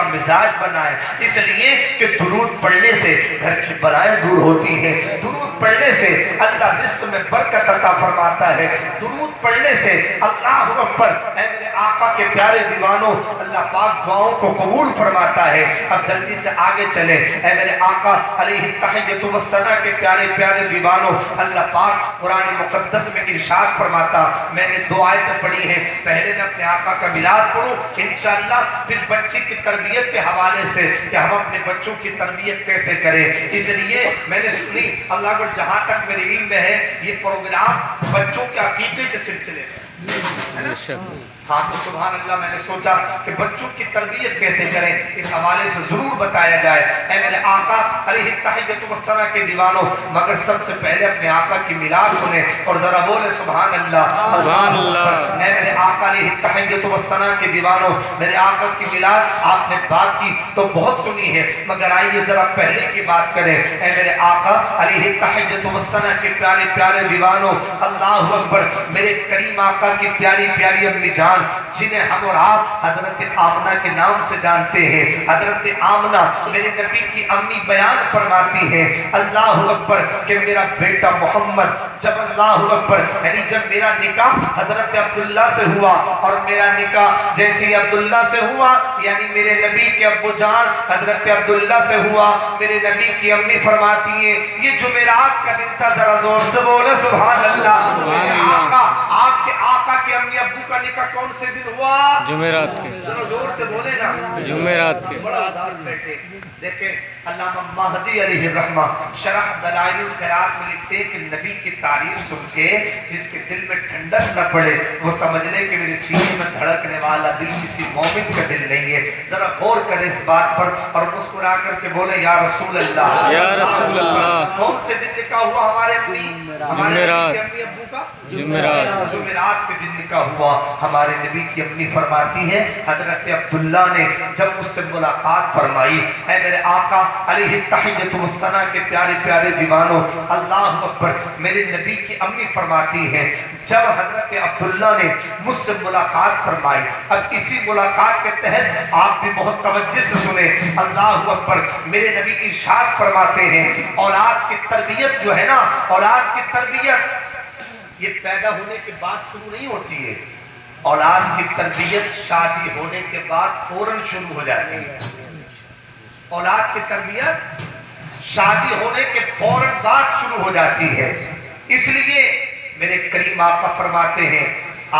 مزاج بنائے، اس لیے کہ درود پڑھنے سے گھر کی بلائیں دور ہوتی ہیں، درود پڑھنے سے اللہ رزق میں برکت عطا فرماتا ہے، درود پڑھنے سے اللہ اکبر، اے میرے آقا کے پیارے دیوانوں، اللہ پاک دعاؤں کو قبول فرماتا ہے۔ اب جلدی سے آگے چلیں، اے میرے آقا علیہ التحیۃ والثناء کے پیارے پیارے دیوانوں، اللہ پاک قرآن مقدس میں ارشاد فرماتا، میں نے دو آیتیں پڑھی ہیں، پہلے میں اپنے آقا کا میلاد پڑھوں انشاءاللہ، پھر بچے کی تربیت کے حوالے سے کہ ہم اپنے بچوں کی تربیت کیسے کریں۔ اس لیے میں نے سنی، اللہ کو جہاں تک میرے علم میں ہے، یہ پروگرام بچوں کے عقیدے کے سلسلے میں ہاں تو سبحان اللہ، میں نے سوچا کہ بچوں کی تربیت کیسے کریں، اس حوالے سے ضرور بتایا جائے۔ اے میرے آقا علیہ التحیۃ والثناء کے دیوانوں، مگر سب سے پہلے اپنے آقا کی میلاد سنیں اور ذرا بولے سبحان اللہ، سبحان اللہ۔ اے میرے آقا علیہ التحیۃ والثناء کے دیوانوں، میرے آقا کی میلاد آپ نے بات کی تو بہت سنی ہے، مگر آئیے ذرا پہلے کی بات کریں۔ اے میرے آقا علیہ التحیۃ والثناء کے پیارے پیارے دیوانوں، اللہ اکبر، میرے کریم آقا کی پیاری پیاری امی جان، جنہیں ہم اور آپ حضرت آمنہ کے نام سے جانتے ہیں، حضرت آمنہ میرے نبی کی امی بیان فرماتی ہیں، اللہ اکبر، کہ میرا بیٹا محمد جب اللہ اکبر، یعنی جب میرا نکاح حضرت عبداللہ سے ہوا، اور میرا نکاح جیسے عبداللہ سے ہوا، یعنی میرے نبی کے ابو جان حضرت عبداللہ سے ہوا، میرے نبی کی امی فرماتی ہیں یہ جمعرات کا دن تھا، ذرا زور سے بولے سبحان اللہ۔ میرے آقا، آپ کے آقا کے امی ابو کا نکاح کون سے دن ہوا؟ جمعرات کے۔ ذرا زور سے بولے نا، جمعرات کے۔ بڑا اداس بیٹھے۔ دیکھیں علامہ مہدی علیہ الرحمہ شرح دلائل الخیرات میں لکھتے ہیں کہ نبی کی تعریف سن کے جس کے دل میں ٹھنڈک نہ پڑے وہ سمجھ لے کہ میرے سینے میں دھڑکنے والا دل کسی مومن کا دل نہیں ہے۔ ذرا غور کریں اس بات پر اور مسکرا کر کے بولیں یا رسول اللہ، یا رسول اللہ۔ کون سے دن نکاح ہوا ہمارے نبی کے امی ابو کا؟ جمعرات۔ جمعرات کے دن نکاح ہوا۔ ہمارے نبی کی امی فرماتی ہیں حضرت عبداللہ نے جب مجھ سے ملاقات فرمائی، اے میرے آقا علیہ التحیۃ والثناء کے پیارے پیارے دیوانوں، اللہ اکبر، میرے نبی کی امی فرماتی ہیں جب حضرت عبداللہ نے مجھ سے ملاقات فرمائی، اب اسی ملاقات کے تحت آپ بھی بہت توجہ سے سنیں، اللہ اکبر، میرے نبی ارشاد فرماتے ہیں اولاد کی تربیت جو ہے نا، اولاد کی تربیت یہ پیدا ہونے کے بعد شروع نہیں ہوتی ہے، اولاد کی تربیت شادی ہونے کے بعد فوراً شروع ہو جاتی ہے۔ اولاد کی تربیت شادی ہونے کے فوراً بعد شروع ہو جاتی ہے۔ اس لیے میرے کریم آقا فرماتے ہیں،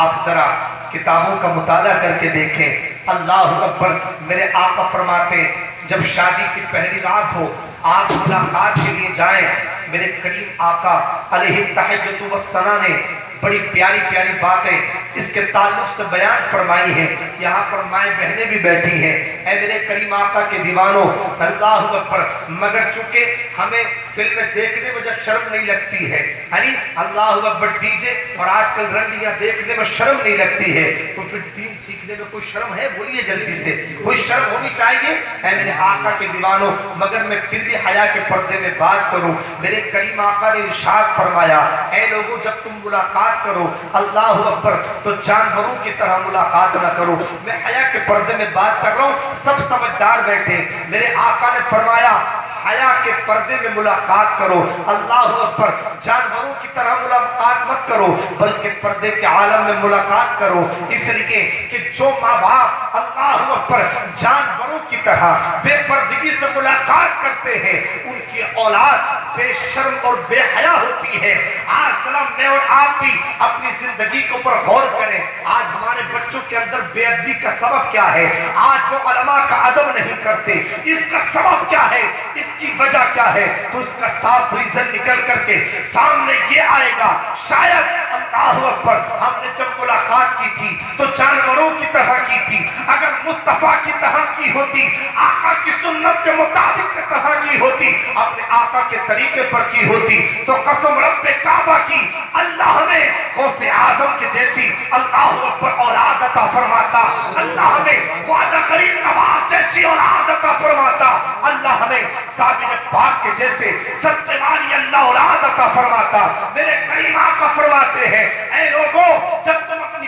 آپ ذرا کتابوں کا مطالعہ کر کے دیکھیں، اللہ اکبر، میرے آقا فرماتے ہیں جب شادی کی پہلی رات ہو آپ ملاقات کے لیے جائیں، میرے کریم آقا علیہ التحیۃ والثناء نے بڑی پیاری پیاری باتیں اس کے تعلق سے بیان فرمائی ہیں۔ یہاں پر مائیں بہنیں بھی بیٹھی ہیں، اے میرے کریم آقا کے دیوانوں، اللہ اکبر، مگر چونکہ ہمیں فلمیں دیکھنے میں جب شرم نہیں لگتی ہے، یعنی اللہ اکبر ڈی جے اور آج کل رنڈیاں دیکھنے میں شرم نہیں لگتی ہے، تو پھر دین سیکھنے میں کوئی شرم ہے؟ بولیے جلدی سے، کوئی شرم ہونی چاہیے اے میرے آقا کے دیوانوں۔ مگر میں پھر بھی حیا کے پردے میں بات کروں، میرے کریم آقا نے ارشاد فرمایا اے لوگوں جب تم ملاقات کرو اللہ اکبر تو جانوروں کی طرح ملاقات نہ کرو۔ میں حیا کے پردے میں بات کر رہا ہوں، سب سمجھدار بیٹھے، میرے آقا نے فرمایا حیا کے پردے میں ملاقات کرو، اللہ اکبر، جانوروں کی طرح ملاقات مت کرو بلکہ پردے کے عالم میں ملاقات کرو، اس لیے کہ جو ماں باپ اللہ اکبر جانوروں کی طرح بے پردگی سے ملاقات کرتے ہیں ان کی اولاد بے شرم اور بے حیا ہوتی ہے۔ آج سلام میں اور آپ بھی اپنی زندگی کے اوپر غور کریں، آج ہمارے بچوں کے اندر بے ادبی کا سبب کیا ہے؟ آج وہ علماء کا ادب نہیں کرتے، اس کا سبب کیا ہے؟ اس کی وجہ کیا ہے؟ تو اس کا صاف ریزن نکل کر کے سامنے یہ آئے گا، شاید اللہ اکبر ہم نے جب ملاقات کی تھی تو جانوروں کی طرح کی تھی، اگر مصطفیٰ کی طرح کی ہوتی، آقا کی سنت کے مطابق کی طرح کی ہوتی، اپنے آقا کے طریقے پر کی ہوتی، تو قسم رب کعبہ کی اللہ ہمیں غوث اعظم کے جیسی اللہ اکبر اولاد عطا فرماتا، اللہ ہمیں خواجہ غریب نواز جیسی اولاد عطا فرماتا، اللہ ہمیں صابر پاک کے جیسے صدقے والی اللہ اولاد عطا فرماتا۔ میرے کریم آقا فرماتے ہیں اے لوگوں جب تم اپنی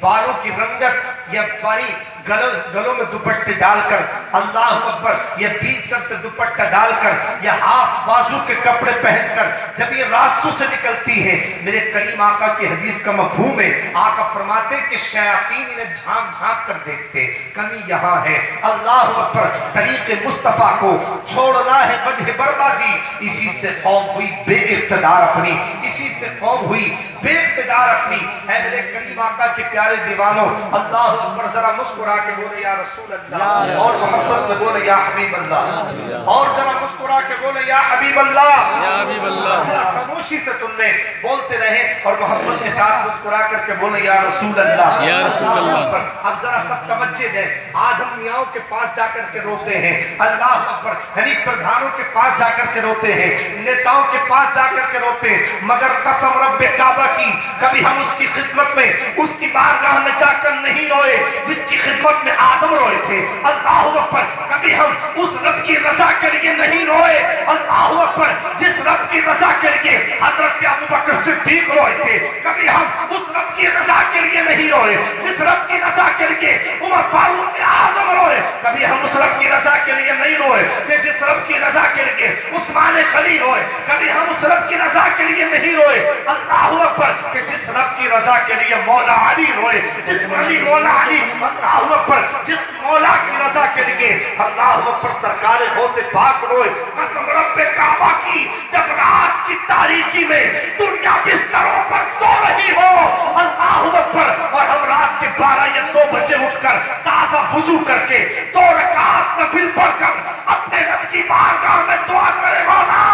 بالوں کی رنگت یا باری گلوں میں دوپٹے ڈال کر، اللہ اکبر، یہ بیچ سر سے دوپٹہ ڈال کر، یا ہاف بازو کے کپڑے پہن کر جب یہ راستوں سے نکلتی ہیں، میرے کریم آقا کی حدیث کا مفہوم ہے، آقا فرماتے کہ شیاطین انہیں جھانک جھانک کر دیکھتے، کمی یہاں ہے۔ اللہ اکبر، طریق مصطفیٰ کو چھوڑنا ہے وجہ بربادی، اسی سے قوم ہوئی بے اقتدار اپنی، اسی سے قوم ہوئی بے اقتدار اپنی۔ اے میرے کریم آقا کے پیارے دیوانوں، اللہ اکبر، ذرا مسکرا کے بولے یا رسول اللہ، اور محبت میں بولے یا حبیب اللہ، اور ذرا مسکرا کے بولے یا حبیب اللہ، یا حبیب اللہ، خاموشی سے سن لیں، بولتے رہیں اور محبت کے ساتھ مسکرا کر کے بولے یا رسول اللہ، یا رسول اللہ۔ اب ذرا سب توجہ دیں، آج ہم میاں کے پاس جا کر کے روتے ہیں، اللہ اکبر، یعنی پردھانوں کے پاس جا کر کے روتے ہیں، نیتاؤں کے پاس جا کر کے روتے ہیں، مگر قسم رب کعبہ کی کبھی ہم اس کی خدمت میں، اس کی بارگاہ میں جا کر نہیں روئے جس کی خدمت میں آدم روئے تھے، اللہ اکبر، کبھی ہم اس رب کی رضا کے لیے نہیں روئے، اللہ اکبر، جس رب کی رضا کے لیے حضرت ابوبکر صدیق روئے تھے، کبھی ہم اس رب کی رضا کے لیے نہیں روئے جس رب کی رضا کے لیے عمر فاروق اعظم روئے، کبھی ہم اس رب کی رضا کے لیے نہیں روئے کہ جس رب کی رضا کے لیے عثمان غنی روئے، کبھی ہم اس رب کی رضا کے لیے نہیں روئے، اللہ اکبر، کہ جس رب کی رضا کے لیے مولا علی روئے، جس ولی مولا علی، اللہ اکبر، جس مولا کی رضا کے لیے اللہ اکبر سرکار غوث پاک روئے، قسم رب کعبہ کی جب رات کی تاریکی میں دنیا بستروں پر سو رہی ہو، اللہ اکبر، اور ہم رات کے 12 یا 2 بجے اٹھ کر تازہ وضو کر کے 2 رکعت نفل پڑھ کر اپنے رب کی بارگاہ میں دعا کرے، مولا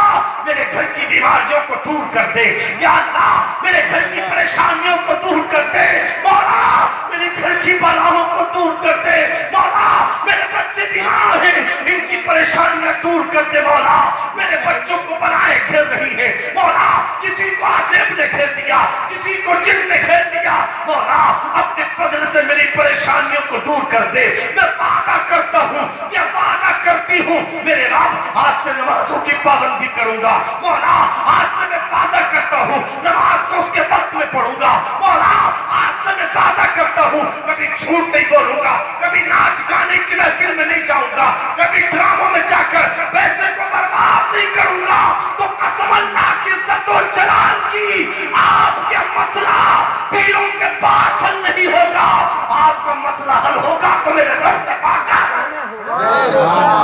میرے گھر کی بیماریوں کو دور کر دے، یا اللہ میرے گھر کی پریشانیوں کو دور کر دے، مولا میرے گھر کی بلاؤں کو دور کر دے، مولا میرے بچے بیمار ہیں ان کی پریشانیاں دور کر دے، مولا میرے بچوں کو بلائیں گھیر رہی ہے، مولا کسی کو آصف نے گھیر دیا، کسی کو جن نے گھیر دیا، مولا اپنے فضل سے میری پریشانیوں کو دور کر دے، میں وعدہ کرتا ہوں یا وعدہ کرتی ہوں میرے رب آج سے نمازوں کی پابندی کروں گا، مولا آج سے میں وعدہ کرتا ہوں نماز کو اس کے وقت میں پڑھوں گا، مولا آج سے میں وعدہ کرتا ہوں کبھی جھوٹ نہیں بولوں گا، کبھی ناچ گانے کی محفل میں نہیں جاؤں گا، کبھی ڈراموں میں جا کر پیسے کو برباد نہیں کروں گا، تو قسم اللہ کی عزت و جلال کی آپ کا مسئلہ پیروں کے پاس حل نہیں ہوگا، آپ کا مسئلہ حل ہوگا تو میرے رب کے پاس